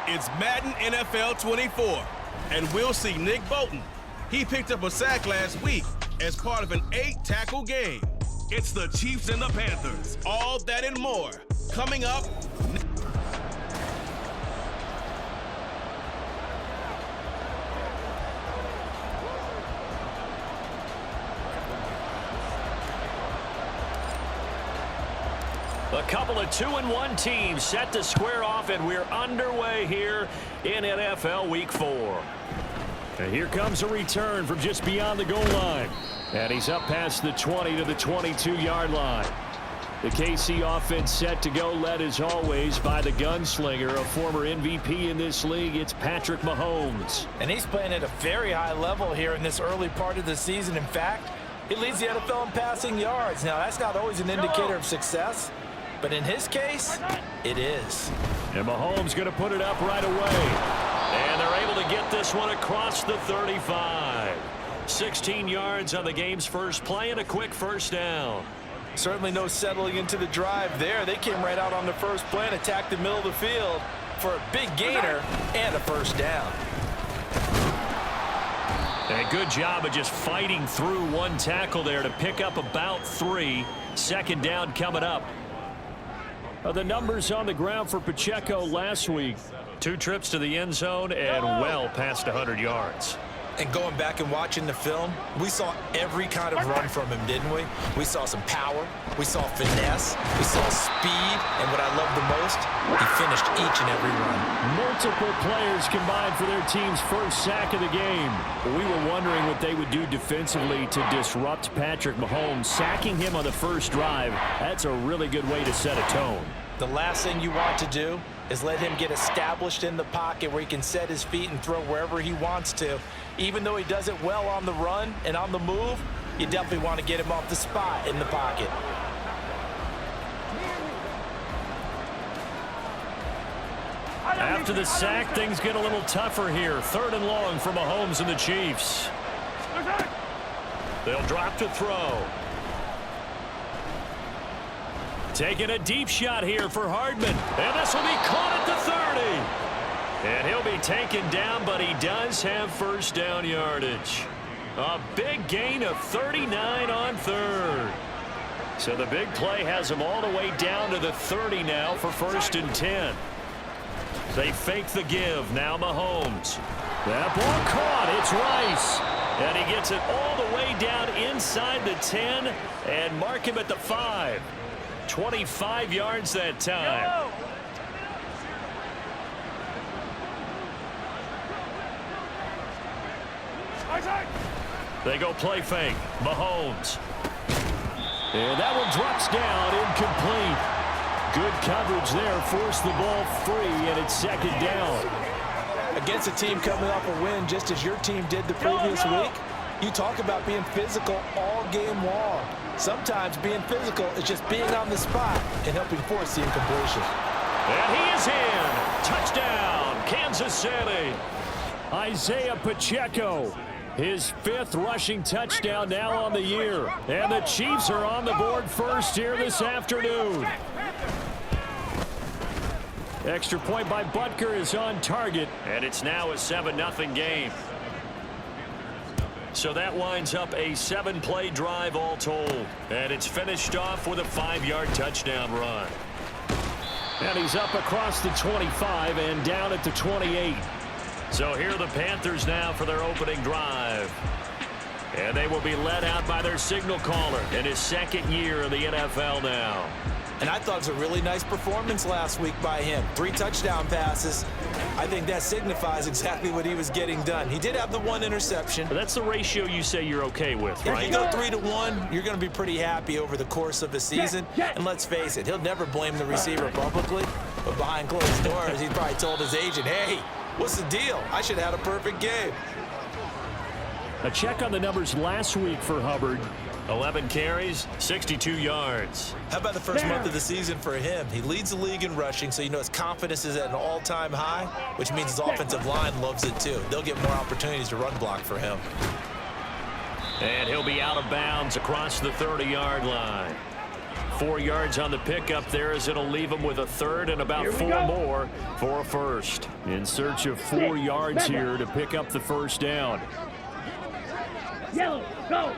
It's Madden NFL 24, and we'll see Nick Bolton. He picked up a sack last week as part of an 8-tackle game. It's the Chiefs and the Panthers. All that and more coming up. A couple of 2-1 teams set to square off, and we're underway here in NFL Week 4. And here comes a return from just beyond the goal line. And he's up past the 20 to the 22-yard line. The KC offense set to go, led as always by the gunslinger, a former MVP in this league. It's Patrick Mahomes. And he's playing at a very high level here in this early part of the season. In fact, he leads the NFL in passing yards. Now, that's not always an indicator of success, but in his case, it is. And Mahomes going to put it up right away. And they're able to get this one across the 35. 16 yards on the game's first play and a quick first down. Certainly no settling into the drive there. They came right out on the first play and attacked the middle of the field for a big gainer and a first down. And a good job of just fighting through one tackle there to pick up about 3. Second down coming up. The numbers on the ground for Pacheco last week. 2 trips to the end zone and well past 100 yards. And going back and watching the film, we saw every kind of run from him, didn't we? We saw some power, we saw finesse, we saw speed, and what I love the most, he finished each and every run. Multiple players combined for their team's first sack of the game. We were wondering what they would do defensively to disrupt Patrick Mahomes. Sacking him on the first drive, that's a really good way to set a tone. The last thing you want to do is let him get established in the pocket where he can set his feet and throw wherever he wants to. Even though he does it well on the run and on the move, you definitely want to get him off the spot in the pocket. After the sack, things get a little tougher here. 3rd and long for Mahomes and the Chiefs. They'll drop to throw. Taking a deep shot here for Hardman. And this will be caught at the 30. And he'll be taken down, but he does have first down yardage. A big gain of 39 on 3rd. So the big play has him all the way down to the 30 now for 1st and 10. They fake the give. Now Mahomes. That ball caught. It's Rice. And he gets it all the way down inside the 10 and mark him at the 5. 25 yards that time. They go play fake. Mahomes. And that one drops down, incomplete. Good coverage there. Forced the ball free, and it's 2nd down. Against a team coming off a win just as your team did the previous week, you talk about being physical all game long. Sometimes being physical is just being on the spot and helping force the incompletion. And he is in. Touchdown, Kansas City. Isaiah Pacheco. His 5th rushing touchdown now on the year. And the Chiefs are on the board first here this afternoon. Extra point by Butker is on target. And it's now a 7-0 game. So that winds up a 7-play drive all told. And it's finished off with a 5-yard touchdown run. And he's up across the 25 and down at the 28. So here are the Panthers now for their opening drive. And they will be led out by their signal caller in his 2nd year in the NFL now. And I thought it was a really nice performance last week by him. 3 touchdown passes. I think that signifies exactly what he was getting done. He did have the 1 interception. But that's the ratio you say you're okay with, right? If you go 3-1, you're going to be pretty happy over the course of the season. And let's face it, he'll never blame the receiver publicly. But behind closed doors, he probably told his agent, hey, what's the deal? I should have had a perfect game. A check on the numbers last week for Hubbard. 11 carries, 62 yards. How about the first month of the season for him? He leads the league in rushing, so you know his confidence is at an all-time high, which means his offensive line loves it too. They'll get more opportunities to run block for him. And he'll be out of bounds across the 30-yard line. 4 yards on the pickup there, as it'll leave them with a third and about 4 more for a first. In search of 4 yards here to pick up the first down. Yellow, go!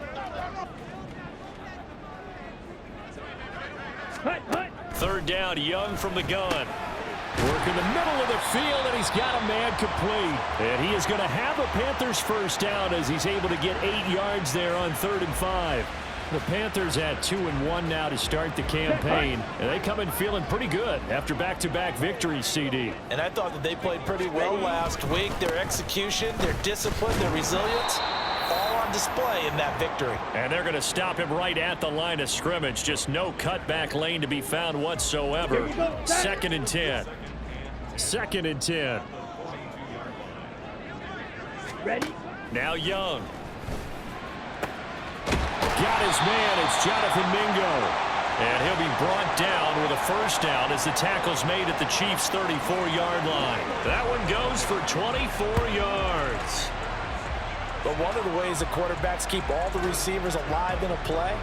Third down, Young from the gun. Work in the middle of the field, and he's got a man complete. And he is going to have a Panthers first down as he's able to get 8 yards there on 3rd and 5. The Panthers at 2-1 now to start the campaign, and they come in feeling pretty good after back-to-back victories, CD. And I thought that they played pretty well last week. Their execution, their discipline, their resilience, all on display in that victory. And they're going to stop him right at the line of scrimmage. Just no cutback lane to be found whatsoever. 2nd and 10. 2nd and 10. Ready? Now Young. Got his man. It's Jonathan Mingo. And he'll be brought down with a first down as the tackle's made at the Chiefs' 34-yard line. That one goes for 24 yards. But one of the ways the quarterbacks keep all the receivers alive in a play,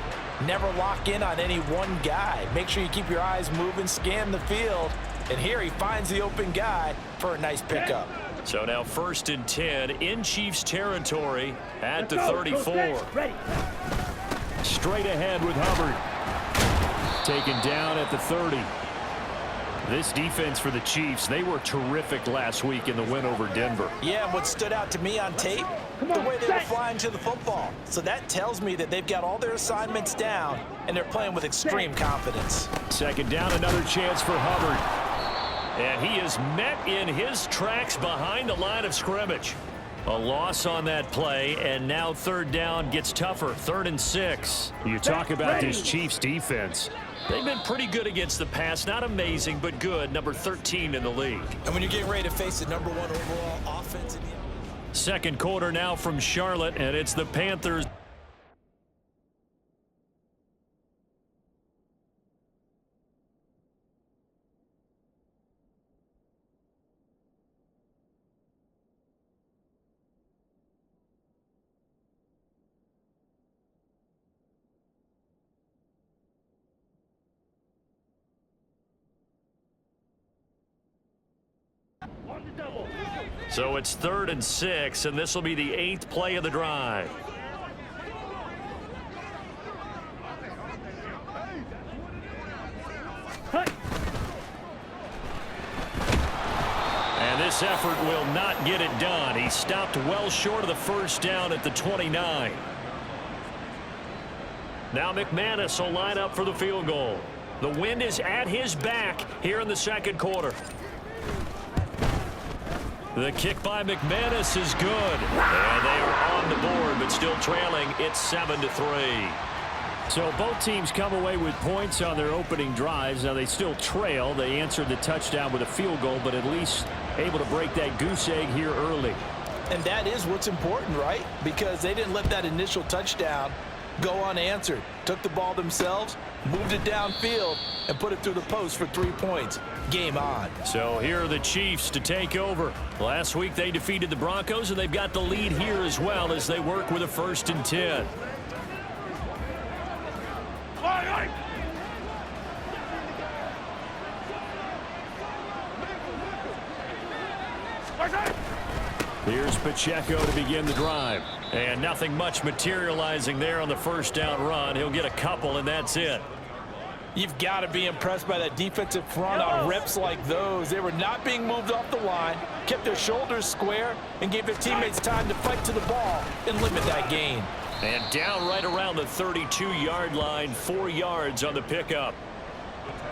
never lock in on any one guy. Make sure you keep your eyes moving, scan the field, and here he finds the open guy for a nice pickup. So now 1st and 10 in Chiefs territory at the 34. Ready. Straight ahead with Hubbard. Taken down at the 30. This defense for the Chiefs, they were terrific last week in the win over Denver. Yeah, and what stood out to me on tape, the way they were flying to the football. So that tells me that they've got all their assignments down, and they're playing with extreme confidence. 2nd down, another chance for Hubbard. And he is met in his tracks behind the line of scrimmage. A loss on that play, and now 3rd down gets tougher. 3rd and 6. You talk about this Chiefs defense. They've been pretty good against the pass. Not amazing, but good. Number 13 in the league. And when you're getting ready to face the #1 overall offense in the 2nd quarter now from Charlotte, and it's the Panthers. So it's 3rd and 6, and this will be the 8th play of the drive. And this effort will not get it done. He stopped well short of the first down at the 29. Now McManus will line up for the field goal. The wind is at his back here in the 2nd quarter. The kick by McManus is good. And they are on the board, but still trailing. It's 7-3. So both teams come away with points on their opening drives. Now they still trail. They answered the touchdown with a field goal, but at least able to break that goose egg here early. And that is what's important, right? Because they didn't let that initial touchdown go unanswered. Took the ball themselves, moved it downfield, and put it through the post for 3 points. Game on. So here are the Chiefs to take over. Last week they defeated the Broncos, and they've got the lead here as well as they work with a 1st and 10. Here's Pacheco to begin the drive. And nothing much materializing there on the first down run. He'll get a couple, and that's it. You've got to be impressed by that defensive front on reps like those. They were not being moved off the line, kept their shoulders square, and gave their teammates time to fight to the ball and limit that gain. And down right around the 32-yard line, 4 yards on the pickup.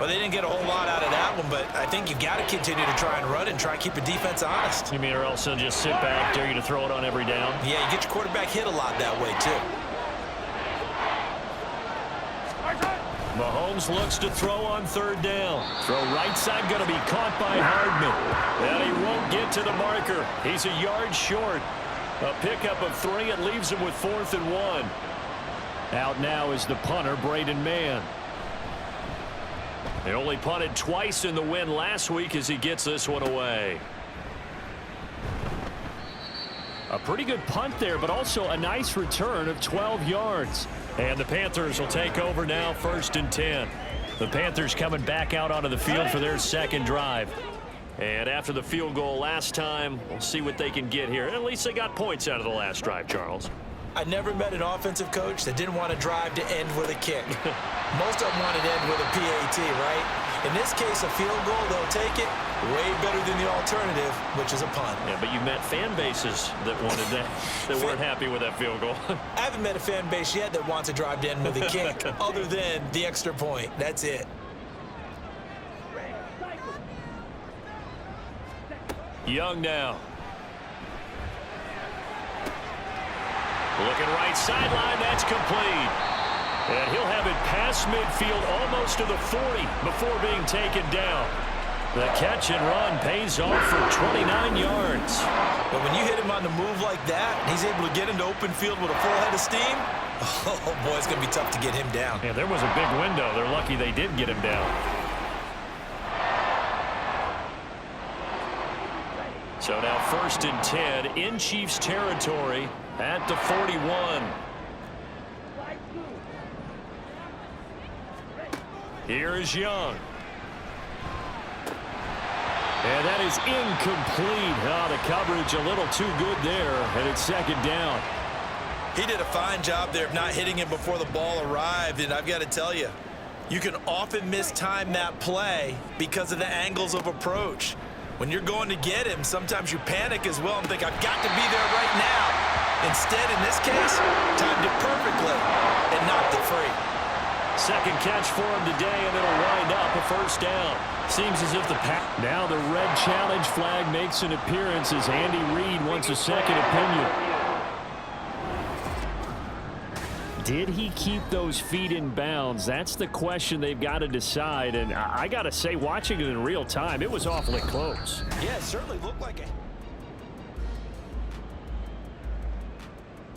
Well, they didn't get a whole lot out of that one, but I think you got to continue to try and run and try to keep the defense honest. You mean or else they'll just sit back, dare you to throw it on every down? Yeah, you get your quarterback hit a lot that way, too. Mahomes looks to throw on 3rd down. Throw right side, going to be caught by Hardman. And he won't get to the marker. He's a yard short. A pickup of 3. It leaves him with 4th and 1. Out now is the punter, Braden Mann. He only punted twice in the win last week as he gets this one away. A pretty good punt there, but also a nice return of 12 yards. And the Panthers will take over now, 1st and 10. The Panthers coming back out onto the field for their second drive. And after the field goal last time, we'll see what they can get here. At least they got points out of the last drive, Charles. I never met an offensive coach that didn't want to drive to end with a kick. Most of them want to end with a PAT, right? In this case, a field goal, they'll take it. Way better than the alternative, which is a punt. Yeah, but you met fan bases that wanted that, that weren't happy with that field goal. I haven't met a fan base yet that wants to drive to end with a kick, other than the extra point. That's it. Young now. Looking right sideline, that's complete. And he'll have it past midfield almost to the 40 before being taken down. The catch and run pays off for 29 yards. But when you hit him on the move like that, and he's able to get into open field with a full head of steam, oh boy, it's going to be tough to get him down. Yeah, there was a big window. They're lucky they did get him down. So now 1st and 10 in Chiefs territory at the 41. Here is Young. And that is incomplete. Oh, the coverage a little too good there, and it's 2nd down. He did a fine job there of not hitting him before the ball arrived, and I've got to tell you, you can often mistime that play because of the angles of approach. When you're going to get him, sometimes you panic as well and think, I've got to be there right now. Instead, in this case, timed it perfectly and knocked it free. Second catch for him today, and it'll wind up a 1st down. Seems as if the pack. Now the red challenge flag makes an appearance as Andy Reid wants a second opinion. Did he keep those feet in bounds? That's the question they've got to decide. And I got to say, watching it in real time, it was awfully close. Yeah, it certainly looked like it.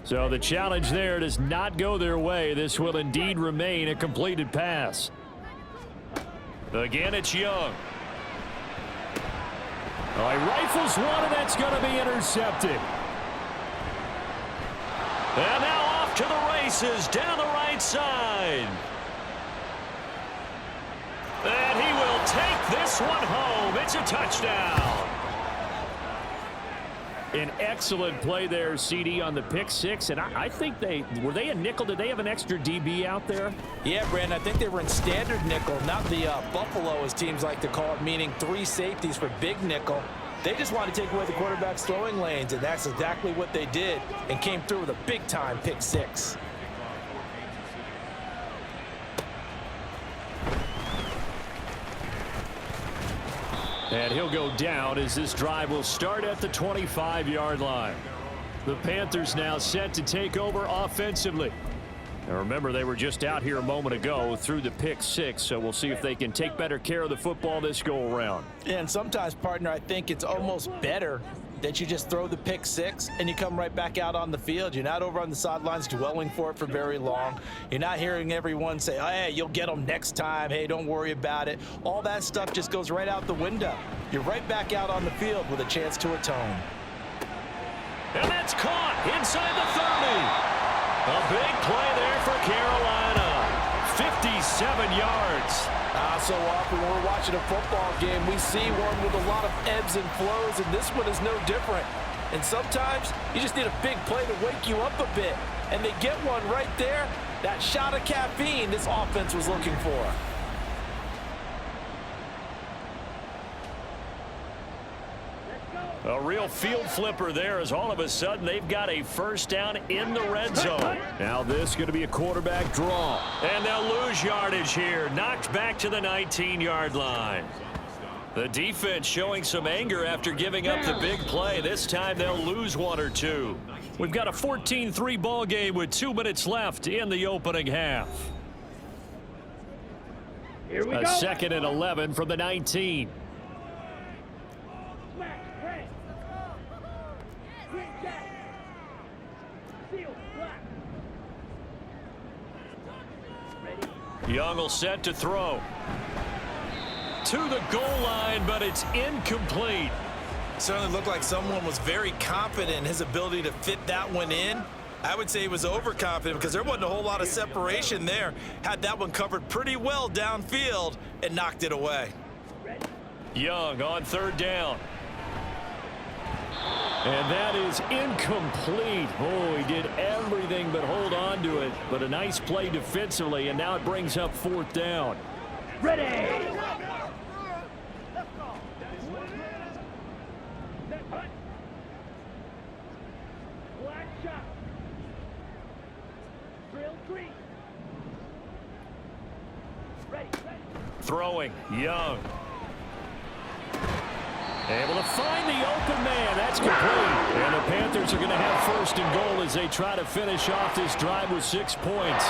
So the challenge there does not go their way. This will indeed remain a completed pass. Again, it's Young. Oh, he rifles one, and that's going to be intercepted. And now off to the races down the right side. And he will take this one home. It's a touchdown. An excellent play there, CD, on the pick six. And I think were they a nickel? Did they have an extra DB out there? Yeah, Brandon, I think they were in standard nickel, not the Buffalo, as teams like to call it, meaning 3 safeties for big nickel. They just wanted to take away the quarterback's throwing lanes, and that's exactly what they did and came through with a big-time pick six. And he'll go down as this drive will start at the 25-yard line. The Panthers now set to take over offensively. Now remember, they were just out here a moment ago through the pick six, so we'll see if they can take better care of the football this go-around. Yeah, and sometimes, partner, I think it's almost better that you just throw the pick six and you come right back out on the field. You're not over on the sidelines dwelling for it for very long. You're not hearing everyone say, oh, hey, you'll get them next time. Hey, don't worry about it. All that stuff just goes right out the window. You're right back out on the field with a chance to atone. And that's caught inside the 30. A big play there for Carolina. 57 yards. So often when we're watching a football game, we see one with a lot of ebbs and flows, and this one is no different. And sometimes you just need a big play to wake you up a bit. And they get one right there. That shot of caffeine this offense was looking for. A real field flipper there as all of a sudden they've got a first down in the red zone. Now this is going to be a quarterback draw. And they'll lose yardage here. Knocked back to the 19-yard line. The defense showing some anger after giving up the big play. This time they'll lose 1 or 2. We've got a 14-3 ball game with 2 minutes left in the opening half. Here we A go. 2nd and 11 from the 19. Young will set to throw. To the goal line, but it's incomplete. Certainly looked like someone was very confident in his ability to fit that one in. I would say he was overconfident because there wasn't a whole lot of separation there. Had that one covered pretty well downfield and knocked it away. Young on third down. And that is incomplete. Oh, he did everything but hold on to it. But a nice play defensively, and now it brings up fourth down. Ready. Black shot. Drill 3. Ready. Throwing, Young. Able to find the open man. That's complete. And the Panthers are going to have first and goal as they try to finish off this drive with 6 points.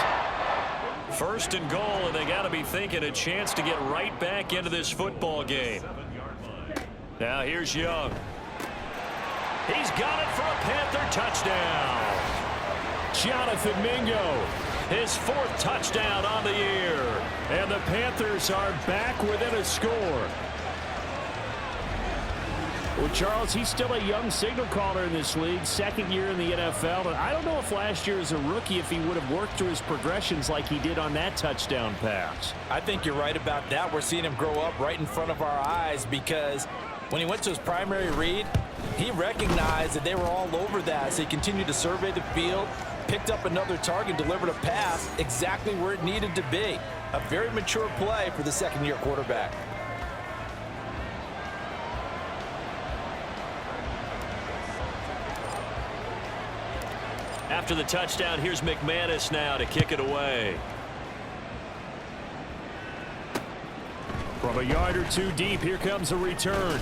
First and goal, and they got to be thinking a chance to get right back into this football game. Now here's Young. He's got it for a Panther touchdown. Jonathan Mingo, his 4th touchdown on the year. And the Panthers are back within a score. Well, Charles, he's still a young signal caller in this league, second year in the NFL. But I don't know if last year as a rookie, if he would have worked through his progressions like he did on that touchdown pass. I think you're right about that. We're seeing him grow up right in front of our eyes because when he went to his primary read, he recognized that they were all over that. So he continued to survey the field, picked up another target, delivered a pass exactly where it needed to be. A very mature play for the second-year quarterback. After the touchdown, here's McManus now to kick it away. From a yard or two deep, here comes a return.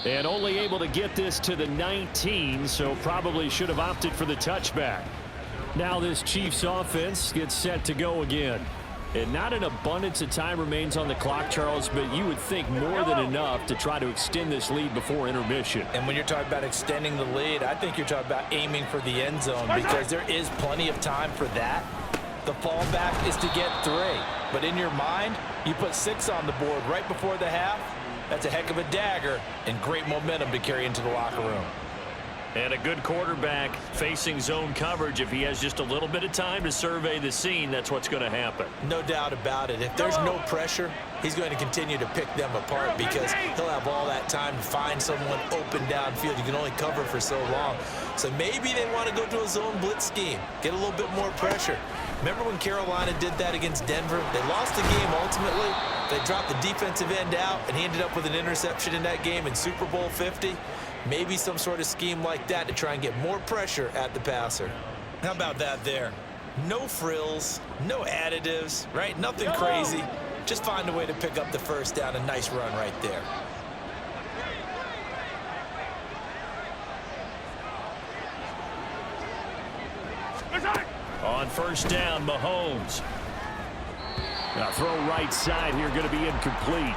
And only able to get this to the 19, so probably should have opted for the touchback. Now this Chiefs offense gets set to go again. And not an abundance of time remains on the clock, Charles, but you would think more than enough to try to extend this lead before intermission. And when you're talking about extending the lead, I think you're talking about aiming for the end zone because there is plenty of time for that. The fallback is to get 3. But in your mind, you put 6 on the board right before the half. That's a heck of a dagger and great momentum to carry into the locker room. And a good quarterback facing zone coverage. If he has just a little bit of time to survey the scene, that's what's going to happen. No doubt about it. If there's no pressure, he's going to continue to pick them apart because he'll have all that time to find someone open downfield. You can only cover for so long. So maybe they want to go to a zone blitz scheme, get a little bit more pressure. Remember when Carolina did that against Denver? They lost the game ultimately. They dropped the defensive end out, and he ended up with an interception in that game in Super Bowl 50. Maybe some sort of scheme like that to try and get more pressure at the passer. How about that there? No frills, no additives, right? Nothing crazy. Just find a way to pick up the first down. A nice run right there. On first down, Mahomes. Now throw right side here, going to be incomplete.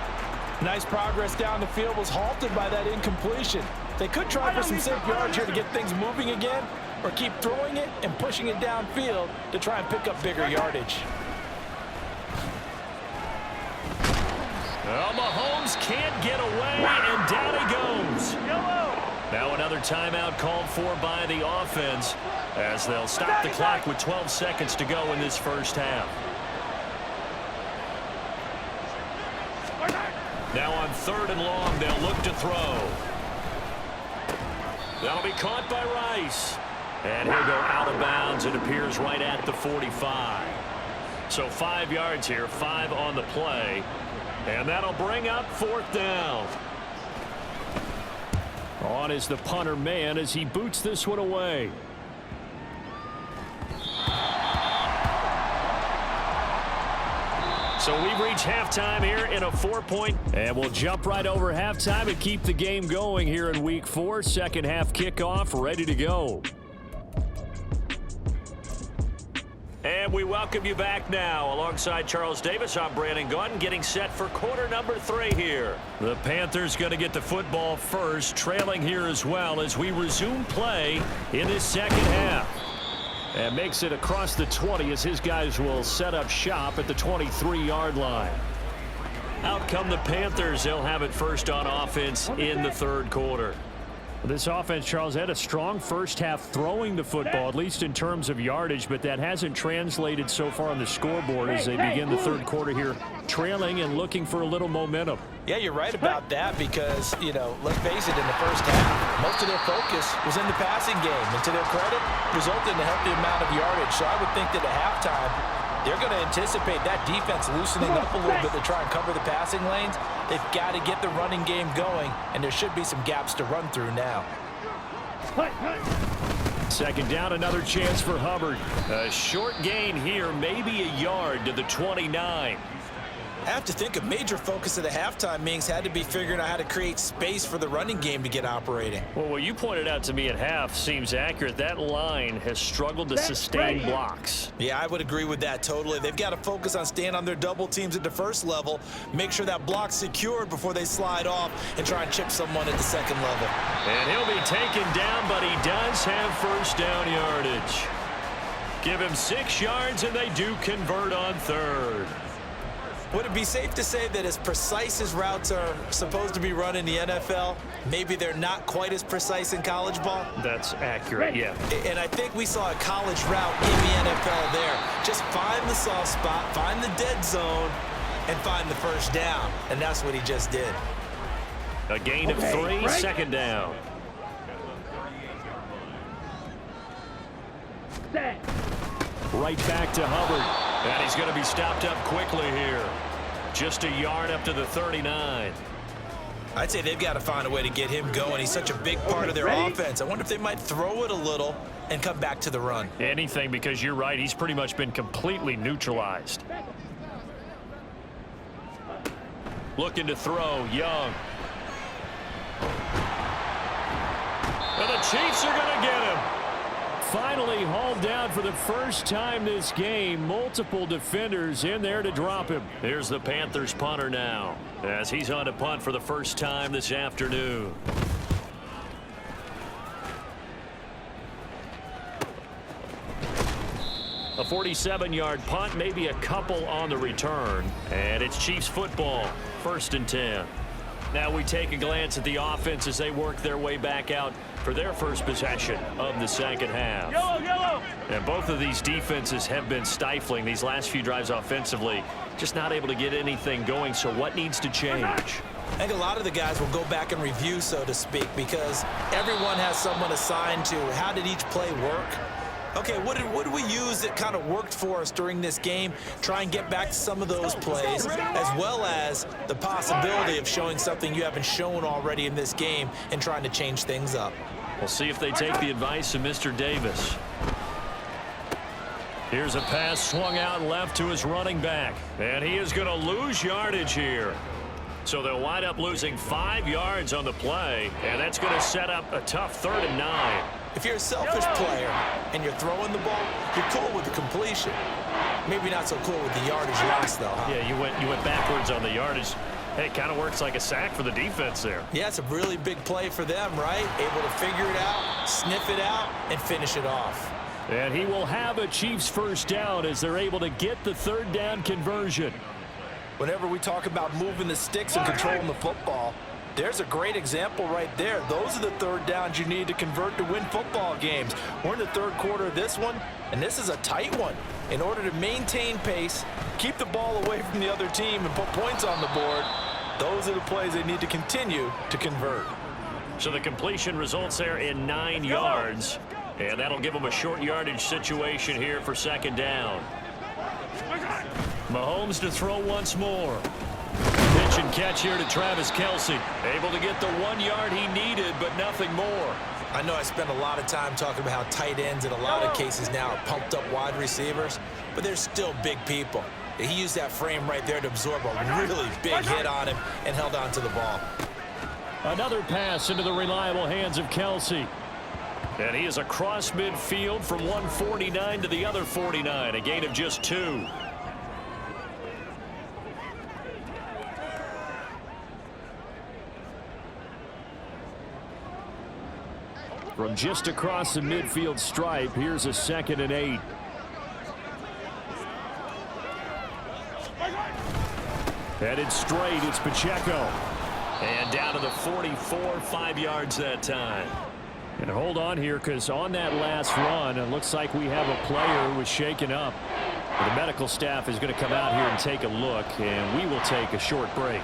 Nice progress down the field, was halted by that incompletion. They could try for some safe yards here to get things moving again, or keep throwing it and pushing it downfield to try and pick up bigger yardage. Well, Mahomes can't get away, and down he goes. Now another timeout called for by the offense as they'll stop the clock with 12 seconds to go in this first half. Now on 3rd and long, they'll look to throw. That'll be caught by Rice. And he'll go out of bounds. It appears right at the 45. So 5 yards here, 5 on the play. And that'll bring up 4th down. On is the punter man as he boots this one away. So we've reached halftime here in a 4-point. And we'll jump right over halftime and keep the game going here in Week 4. Second half kickoff ready to go. And we welcome you back now. Alongside Charles Davis, I'm Brandon Gaudin, getting set for quarter number 3 here. The Panthers going to get the football first, trailing here as well as we resume play in this second half. And makes it across the 20 as his guys will set up shop at the 23-yard line. Out come the Panthers. They'll have it first on offense in the 3rd quarter. This offense, Charles, had a strong first half throwing the football, at least in terms of yardage, but that hasn't translated so far on the scoreboard as they begin the third quarter here, trailing and looking for a little momentum. Yeah, you're right about that because, you know, let's face it, in the first half, most of their focus was in the passing game. And to their credit, resulted in a healthy amount of yardage. So I would think that at halftime, they're going to anticipate that defense loosening up a little bit to try and cover the passing lanes. They've got to get the running game going, and there should be some gaps to run through now. Second down, another chance for Hubbard. A short gain here, maybe a yard to the 29. I have to think a major focus of the halftime meetings had to be figuring out how to create space for the running game to get operating. Well, what you pointed out to me at half seems accurate. That line has struggled to sustain blocks. Yeah, I would agree with that totally. They've got to focus on staying on their double teams at the first level, make sure that block's secured before they slide off and try and chip someone at the second level. And he'll be taken down, but he does have first down yardage. Give him 6 yards, and they do convert on third. Would it be safe to say that as precise as routes are supposed to be run in the NFL, maybe they're not quite as precise in college ball? That's accurate, yeah. And I think we saw a college route in the NFL there. Just find the soft spot, find the dead zone, and find the first down. And that's what he just did. A gain of 3, second down. Right back to Hubbard. And he's going to be stopped up quickly here. Just a yard up to the 39. I'd say they've got to find a way to get him going. He's such a big part of their offense. I wonder if they might throw it a little and come back to the run. Anything, because you're right. He's pretty much been completely neutralized. Looking to throw, Young. And the Chiefs are going to get him. Finally hauled down for the first time this game. Multiple defenders in there to drop him. Here's the Panthers punter now, as he's on to punt for the first time this afternoon. A 47-yard punt, maybe a couple on the return. And it's Chiefs football, 1st and 10. Now we take a glance at the offense as they work their way back out for their first possession of the second half. Yellow. And both of these defenses have been stifling these last few drives offensively. Just not able to get anything going, so what needs to change? I think a lot of the guys will go back and review, so to speak, because everyone has someone assigned to how did each play work. Okay, what did we use that kind of worked for us during this game? Try and get back to some of those plays, as well as the possibility of showing something you haven't shown already in this game and trying to change things up. We'll see if they take the advice of Mr. Davis. Here's a pass swung out left to his running back. And he is going to lose yardage here. So they'll wind up losing 5 yards on the play. And that's going to set up a tough 3rd and 9. If you're a selfish player and you're throwing the ball, you're cool with the completion. Maybe not so cool with the yardage loss, though, huh? Yeah, you went backwards on the yardage. Hey, it kind of works like a sack for the defense there. Yeah, it's a really big play for them, right? Able to figure it out, sniff it out, and finish it off. And he will have a Chiefs first down as they're able to get the 3rd down conversion. Whenever we talk about moving the sticks and controlling the football, there's a great example right there. Those are the 3rd downs you need to convert to win football games. We're in the 3rd quarter of this one, and this is a tight one. In order to maintain pace, keep the ball away from the other team, and put points on the board, those are the plays they need to continue to convert. So the completion results there in 9 yards, and that'll give them a short yardage situation here for 2nd down. Mahomes to throw once more. Pitch and catch here to Travis Kelce. Able to get the 1 yard he needed, but nothing more. I know I spent a lot of time talking about how tight ends in a lot of cases now are pumped up wide receivers, but they're still big people. He used that frame right there to absorb a really big hit on him and held on to the ball. Another pass into the reliable hands of Kelce. And he is across midfield from 149 to the other 49, a gain of just 2. From just across the midfield stripe, here's a 2nd and 8. Headed straight, it's Pacheco. And down to the 44, 5 yards that time. And hold on here, because on that last run, it looks like we have a player who was shaken up. The medical staff is going to come out here and take a look, and we will take a short break.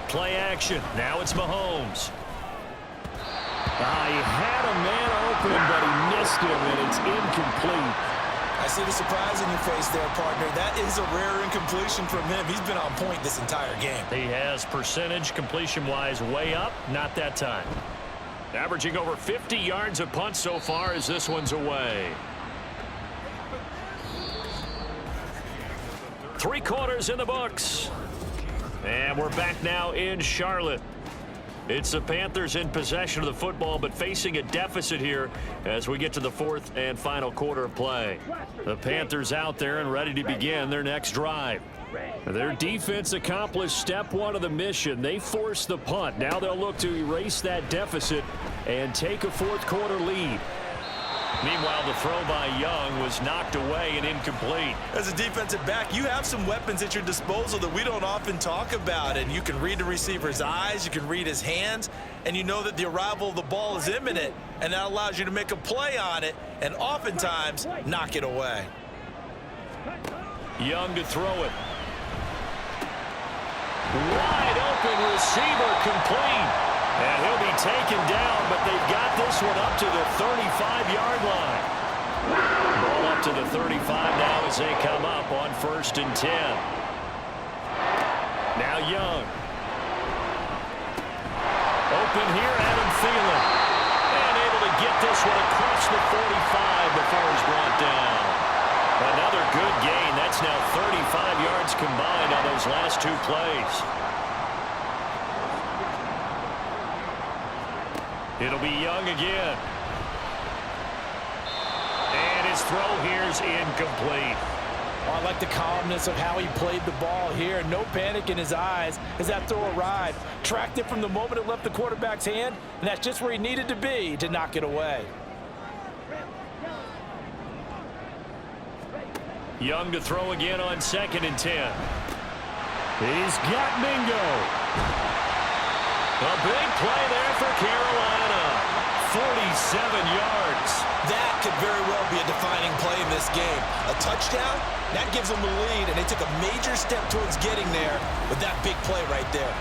Play action. Now it's Mahomes. He had a man open, but he missed him, and it's incomplete. I see the surprise in your face there, partner. That is a rare incompletion from him. He's been on point this entire game. He has percentage completion-wise way up, not that time. Averaging over 50 yards a punt so far as this one's away. 3 quarters in the books. And we're back now in Charlotte. It's the Panthers in possession of the football, but facing a deficit here as we get to the 4th and final quarter of play. The Panthers out there and ready to begin their next drive. Their defense accomplished step 1 of the mission. They forced the punt. Now they'll look to erase that deficit and take a 4th quarter lead. Meanwhile, the throw by Young was knocked away and incomplete. As a defensive back, you have some weapons at your disposal that we don't often talk about. And you can read the receiver's eyes, you can read his hands, and you know that the arrival of the ball is imminent. And that allows you to make a play on it and oftentimes knock it away. Young to throw it. Wide open receiver complete. And he'll be taken down, but they've got this one up to the 35-yard line. Ball up to the 35 now as they come up on 1st and 10. Now Young. Open here, Adam Thielen. And able to get this one across the 45 before he's brought down. Another good gain. That's now 35 yards combined on those last 2 plays. It'll be Young again. And his throw here's incomplete. Oh, I like the calmness of how he played the ball here. No panic in his eyes as that throw arrived. Tracked it from the moment it left the quarterback's hand, and that's just where he needed to be to knock it away. Young to throw again on 2nd and 10. He's got Mingo. A big play there for Carolina. 47 yards. That could very well be a defining play in this game. A touchdown, that gives them the lead, and they took a major step towards getting there with that big play right there.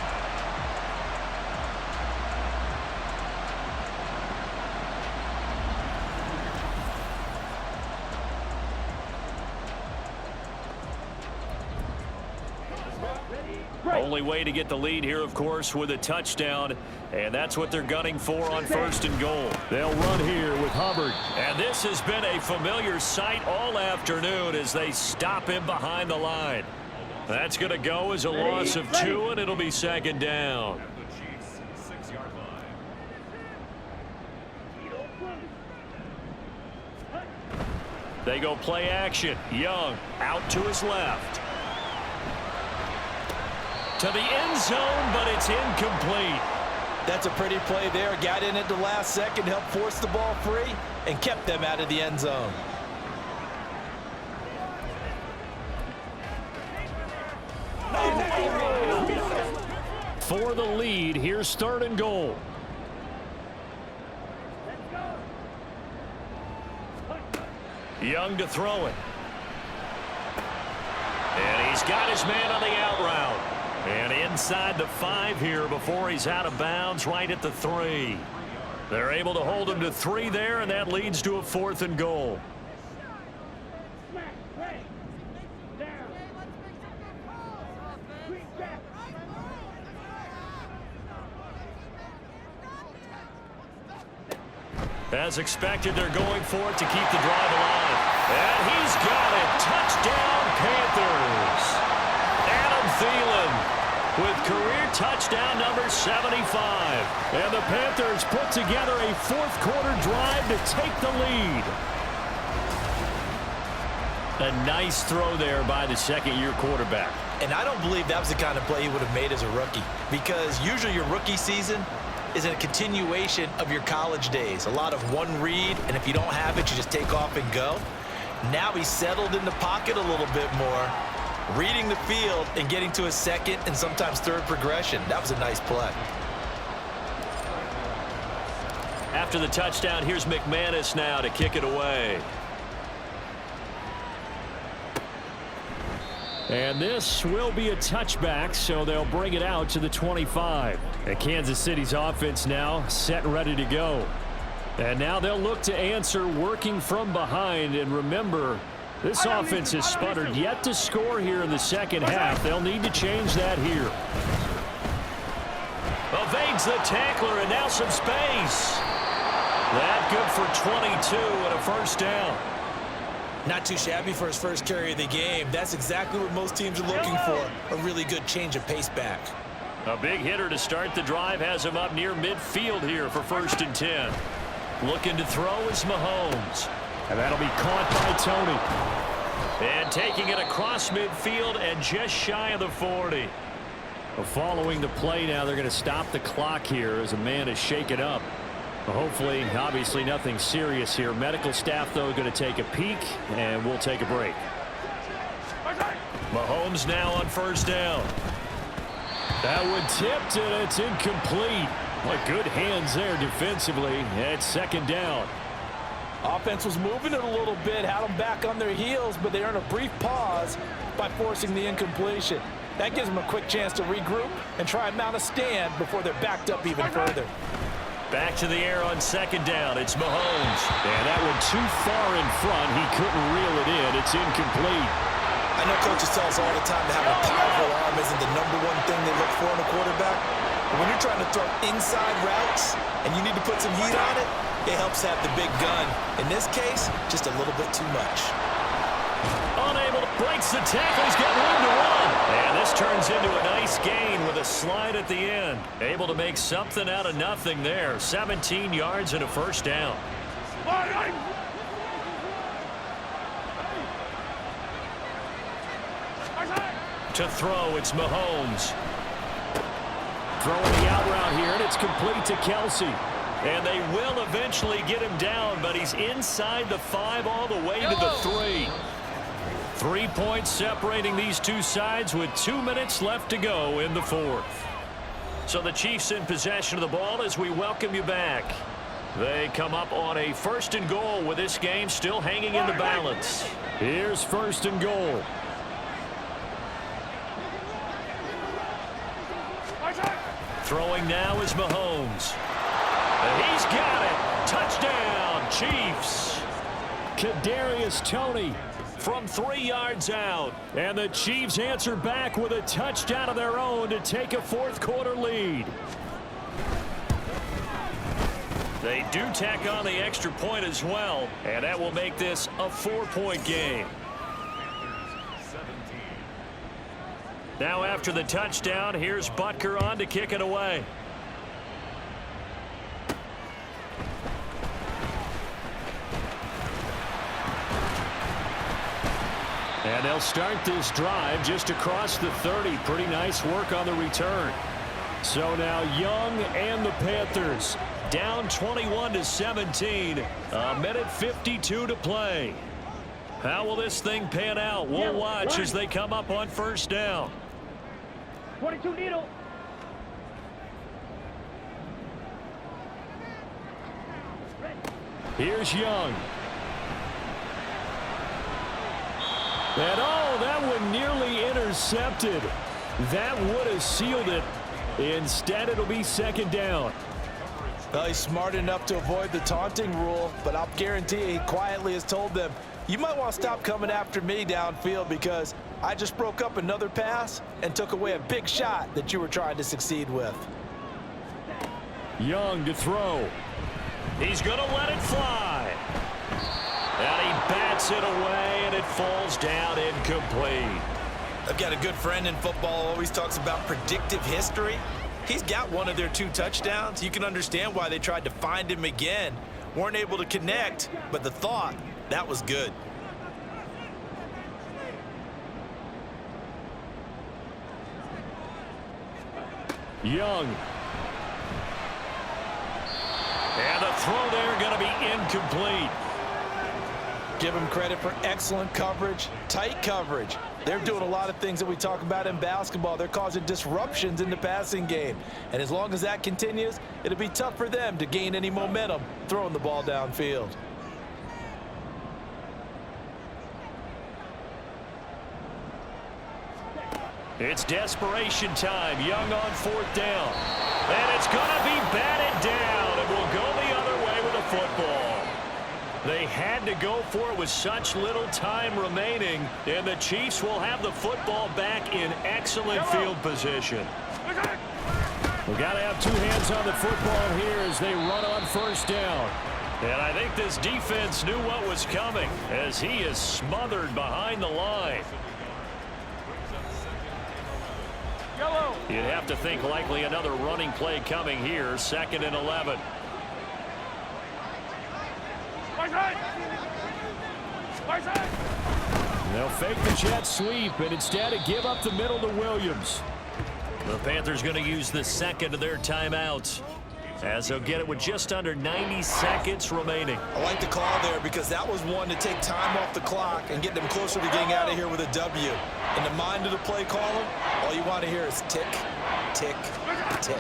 Only way to get the lead here, of course, with a touchdown, and that's what they're gunning for on 1st and goal. They'll run here with Hubbard. And this has been a familiar sight all afternoon as they stop him behind the line. That's going to go as a loss of 2, and it'll be 2nd down. They go play action. Young out to his left. To the end zone, but it's incomplete. That's a pretty play there. Got in at the last second, helped force the ball free, and kept them out of the end zone. For the lead, here's 3rd and goal. Young to throw it. And he's got his man on the out route. And inside the 5 here before he's out of bounds right at the 3. They're able to hold him to 3 there, and that leads to a 4th and goal. As expected, they're going for it to keep the drive alive. And he's got it. Touchdown, Panthers. Adam Thielen with career touchdown number 75. And the Panthers put together a 4th quarter drive to take the lead. A nice throw there by the 2nd-year quarterback. And I don't believe that was the kind of play he would have made as a rookie, because usually your rookie season is a continuation of your college days. A lot of one read, and if you don't have it, you just take off and go. Now he's settled in the pocket a little bit more, reading the field and getting to a second and sometimes third progression. That was a nice play. After the touchdown, here's McManus now to kick it away. And this will be a touchback, so they'll bring it out to the 25. And Kansas City's offense now set and ready to go. And now they'll look to answer working from behind. And remember, this offense has sputtered yet to score here in the second half. They'll need to change that here. Evades the tackler, and now some space. That good for 22 and a first down. Not too shabby for his first carry of the game. That's exactly what most teams are looking for, a really good change of pace back. A big hitter to start the drive has him up near midfield here for 1st and 10. Looking to throw is Mahomes. And that'll be caught by Tony. And taking it across midfield and just shy of the 40. Well, following the play now, they're going to stop the clock here as a man is shaken up. Hopefully, obviously nothing serious here. Medical staff, though, going to take a peek, and we'll take a break. Mahomes now on 1st down. That one tipped, and it's incomplete. What good hands there defensively at 2nd down. Offense was moving it a little bit, had them back on their heels, but they earned a brief pause by forcing the incompletion. That gives them a quick chance to regroup and try and mount a stand before they're backed up even further. Back to the air on 2nd down. It's Mahomes. And that one too far in front. He couldn't reel it in. It's incomplete. I know coaches tell us all the time to have a powerful arm isn't the #1 thing they look for in a quarterback. But when you're trying to throw inside routes and you need to put some heat on it, it helps have the big gun. In this case, just a little bit too much. Unable to breaks the tackle. He's got room to run. And this turns into a nice gain with a slide at the end. Able to make something out of nothing there. 17 yards and a 1st down. To throw, it's Mahomes. Throwing the out route here, and it's complete to Kelsey. And they will eventually get him down, but he's inside the 5 all the way to the 3. 3 points separating these two sides with 2 minutes left to go in the 4th. So the Chiefs in possession of the ball as we welcome you back. They come up on a 1st and goal with this game still hanging in the balance. Here's 1st and goal. Throwing now is Mahomes. And he's got it. Touchdown, Chiefs. Kadarius Toney from 3 yards out. And the Chiefs answer back with a touchdown of their own to take a 4th quarter lead. They do tack on the extra point as well, and that will make this a 4-point game. Now after the touchdown, here's Butker on to kick it away. And they'll start this drive just across the 30. Pretty nice work on the return. So now Young and the Panthers down 21-17. A minute 52 to play. How will this thing pan out? We'll watch as they come up on 1st down. 22 needle. Here's Young. And oh, that one nearly intercepted. That would have sealed it. Instead, it'll be 2nd down. Well, he's smart enough to avoid the taunting rule, but I'll guarantee he quietly has told them, you might want to stop coming after me downfield because I just broke up another pass and took away a big shot that you were trying to succeed with. Young to throw. He's going to let it fly. And he bats it away, and it falls down incomplete. I've got a good friend in football, always talks about predictive history. He's got one of their 2 touchdowns. You can understand why they tried to find him again. Weren't able to connect, but the thought, that was good. Young. And the throw there going to be incomplete. Give them credit for excellent coverage, tight coverage. They're doing a lot of things that we talk about in basketball. They're causing disruptions in the passing game. And as long as that continues, it'll be tough for them to gain any momentum throwing the ball downfield. It's desperation time. Young on 4th down. And it's going to be batted down. And will go the other way with the football. They had to go for it with such little time remaining. And the Chiefs will have the football back in excellent field position. We've got to have 2 hands on the football here as they run on 1st down. And I think this defense knew what was coming as he is smothered behind the line. You'd have to think likely another running play coming here. 2nd and 11. They'll fake the jet sweep and instead give up the middle to Williams. The Panthers going to use the 2nd of their timeouts as they'll get it with just under 90 seconds remaining. I like the call there because that was one to take time off the clock and get them closer to getting out of here with a W. In the mind of the play caller, all you want to hear is tick, tick, tick.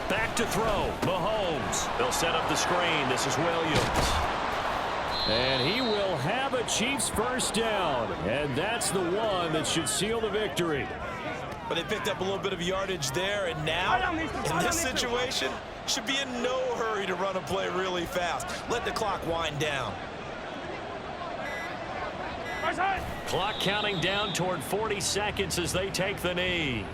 Back to throw. Mahomes. They'll set up the screen. This is Williams. And he will have a Chiefs 1st down. And that's the one that should seal the victory. But they picked up a little bit of yardage there, and now, in this situation, should be in no hurry to run a play really fast. Let the clock wind down. Clock counting down toward 40 seconds as they take the knee.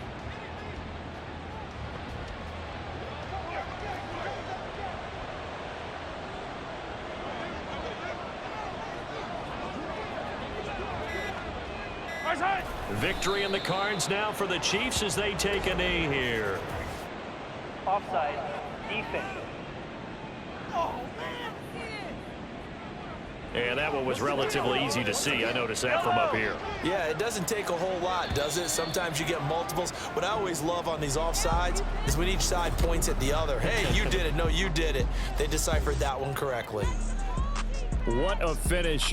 Victory in the cards now for the Chiefs as they take a knee here. Offside. Defense. And that one was relatively easy to see. I noticed that from up here. Yeah, it doesn't take a whole lot, does it? Sometimes you get multiples. What I always love on these offsides is when each side points at the other. Hey, you did it. No, you did it. They deciphered that one correctly. What a finish.